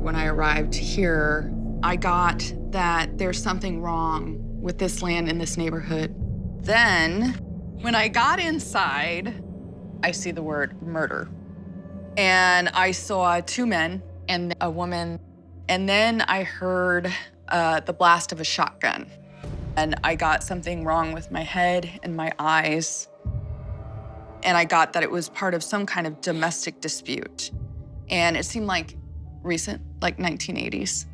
When I arrived here, I got that there's something wrong with this land in this neighborhood. Then, when I got inside, I see the word murder. And I saw 2 men and a woman. And then I heard the blast of a shotgun. And I got something wrong with my head and my eyes. And I got that it was part of some kind of domestic dispute. And it seemed like recent, like 1980s.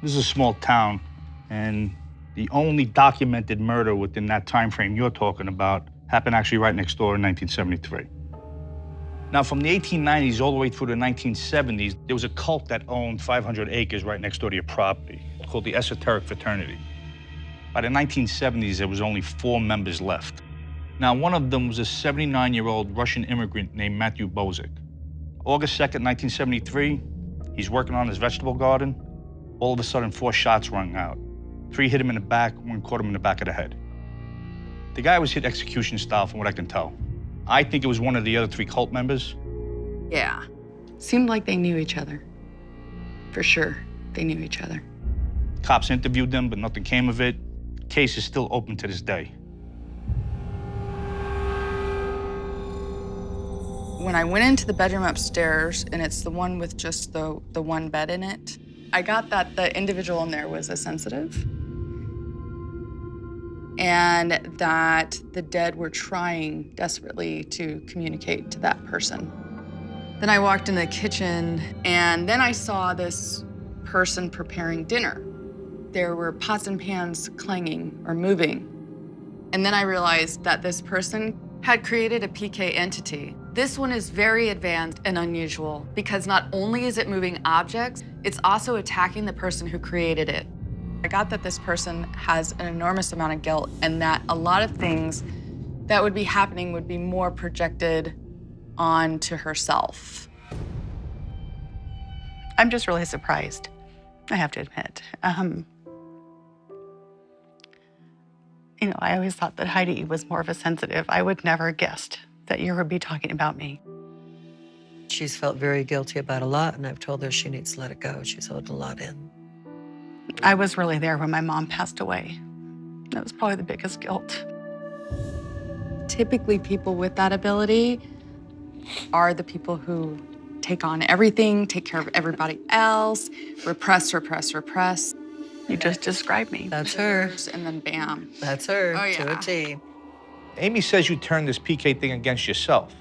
This is a small town, and the only documented murder within that time frame you're talking about happened actually right next door in 1973. Now, from the 1890s all the way through the 1970s, there was a cult that owned 500 acres right next door to your property, called the Esoteric Fraternity. By the 1970s, there was only 4 members left. Now, one of them was a 79-year-old Russian immigrant named Matthew Bozic. August 2nd, 1973, he's working on his vegetable garden. All of a sudden, 4 shots rang out. 3 hit him in the back, 1 caught him in the back of the head. The guy was hit execution style from what I can tell. I think it was one of the other 3 cult members. Yeah, seemed like they knew each other. For sure, they knew each other. Cops interviewed them, but nothing came of it. Case is still open to this day. When I went into the bedroom upstairs, and it's the one with just the 1 bed in it, I got that the individual in there was a sensitive, and that the dead were trying desperately to communicate to that person. Then I walked in the kitchen, and then I saw this person preparing dinner. There were pots and pans clanging or moving. And then I realized that this person had created a PK entity. This one is very advanced and unusual because not only is it moving objects, it's also attacking the person who created it. I got that this person has an enormous amount of guilt and that a lot of things that would be happening would be more projected onto herself. I'm just really surprised, I have to admit. You know, I always thought that Heidi was more of a sensitive. I would never have guessed that you would be talking about me. She's felt very guilty about a lot, and I've told her she needs to let it go. She's holding a lot in. I was really there when my mom passed away. That was probably the biggest guilt. Typically, people with that ability are the people who take on everything, take care of everybody else, repress, repress, repress. You just described me. That's her. And then bam. That's her, Oh, yeah. to a T. Amy says you turned this PK thing against yourself.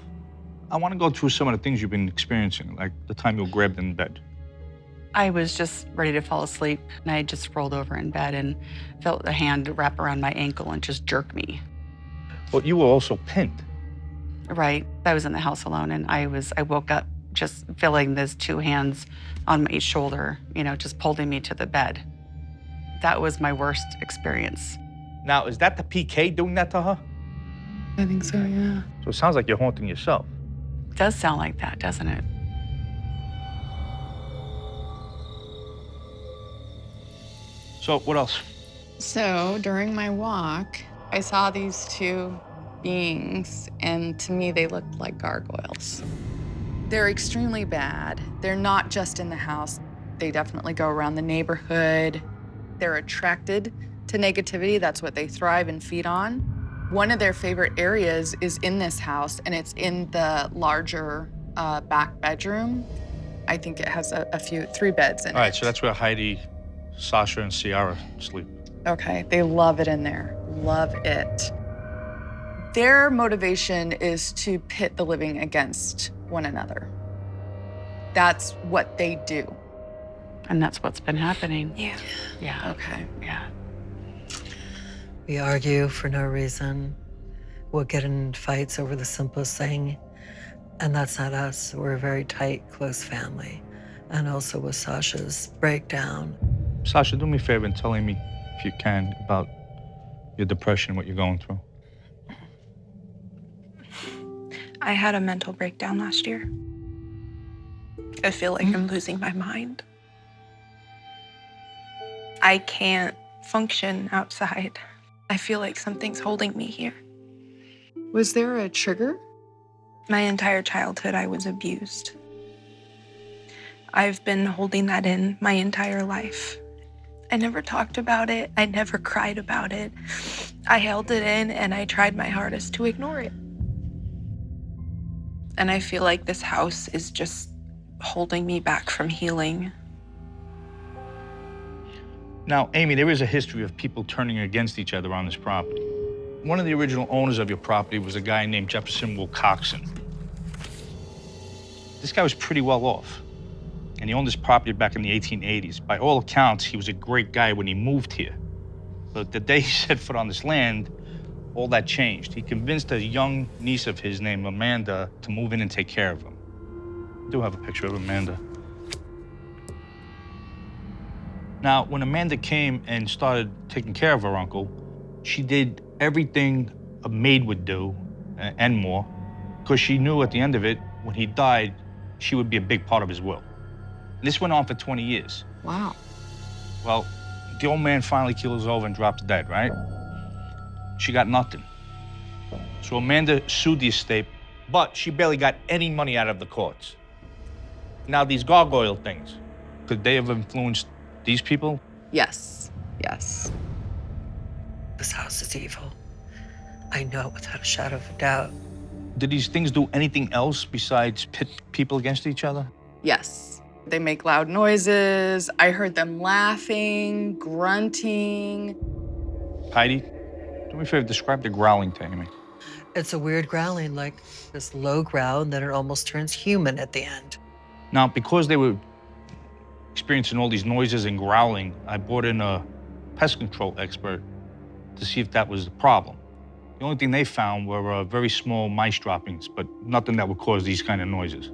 I want to go through some of the things you've been experiencing, like the time you were grabbed in bed. I was just ready to fall asleep, and I just rolled over in bed and felt a hand wrap around my ankle and just jerk me. But you were also pinned. Right. I was in the house alone, and I woke up just feeling those 2 hands on my shoulder, you know, just pulling me to the bed. That was my worst experience. Now, is that the PK doing that to her? I think so, yeah. So it sounds like you're haunting yourself. It does sound like that, doesn't it? So what else? So during my walk, I saw these 2 beings, and to me, they looked like gargoyles. They're extremely bad. They're not just in the house. They definitely go around the neighborhood. They're attracted to negativity. That's what they thrive and feed on. One of their favorite areas is in this house, and it's in the larger back bedroom. I think it has 3 beds in it. All right, so that's where Heidi, Sasha, and Ciara sleep. Okay, they love it in there, love it. Their motivation is to pit the living against one another. That's what they do. And that's what's been happening. Yeah. Yeah. Okay. Yeah. We argue for no reason. We'll get in fights over the simplest thing. And that's not us. We're a very tight, close family. And also with Sasha's breakdown. Sasha, do me a favor and tell Amy, if you can, about your depression, what you're going through. I had a mental breakdown last year. I feel like I'm losing my mind. I can't function outside. I feel like something's holding me here. Was there a trigger? My entire childhood, I was abused. I've been holding that in my entire life. I never talked about it. I never cried about it. I held it in and I tried my hardest to ignore it. And I feel like this house is just holding me back from healing. Now, Amy, there is a history of people turning against each other on this property. One of the original owners of your property was a guy named Jefferson Wilcoxon. This guy was pretty well off, and he owned this property back in the 1880s. By all accounts, he was a great guy when he moved here. But the day he set foot on this land, all that changed. He convinced a young niece of his named Amanda to move in and take care of him. I do have a picture of Amanda. Now, when Amanda came and started taking care of her uncle, she did everything a maid would do and more, because she knew at the end of it, when he died, she would be a big part of his will. And this went on for 20 years. Wow. Well, the old man finally keels over and drops dead, right? She got nothing. So Amanda sued the estate, but she barely got any money out of the courts. Now, these gargoyle things, could they have influenced these people? Yes, yes. This house is evil. I know it without a shadow of a doubt. Did these things do anything else besides pit people against each other? Yes. They make loud noises. I heard them laughing, grunting. Heidi, do me a favor, describe the growling to Amy. It's a weird growling, like this low growl, and then it almost turns human at the end. Now, because they were experiencing all these noises and growling, I brought in a pest control expert to see if that was the problem. The only thing they found were very small mice droppings, but nothing that would cause these kind of noises.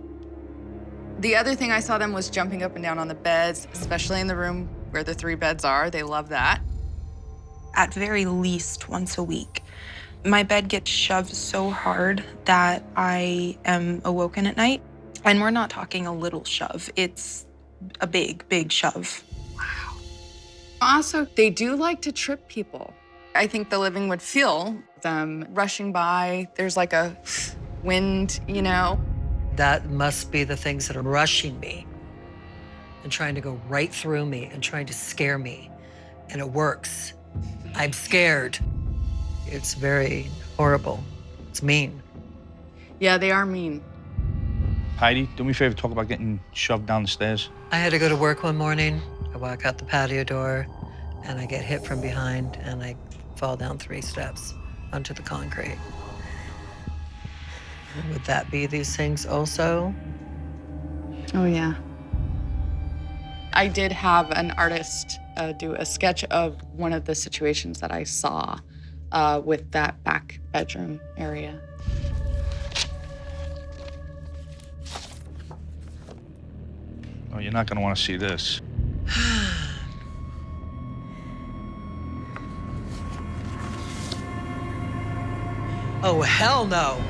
The other thing I saw them was jumping up and down on the beds, especially in the room where the 3 beds are. They love that. At very least once a week, my bed gets shoved so hard that I am awoken at night. And we're not talking a little shove. It's a big, big shove. Wow. Also, they do like to trip people. I think the living would feel them rushing by. There's like a wind, you know? That must be the things that are rushing me and trying to go right through me and trying to scare me. And it works. I'm scared. It's very horrible. It's mean. Yeah, they are mean. Heidi, do me a favor, talk about getting shoved down the stairs. I had to go to work one morning. I walk out the patio door and I get hit from behind and I fall down 3 steps onto the concrete. Would that be these things also? Oh, yeah. I did have an artist do a sketch of one of the situations that I saw with that back bedroom area. Oh, you're not gonna wanna see this. Oh, hell no.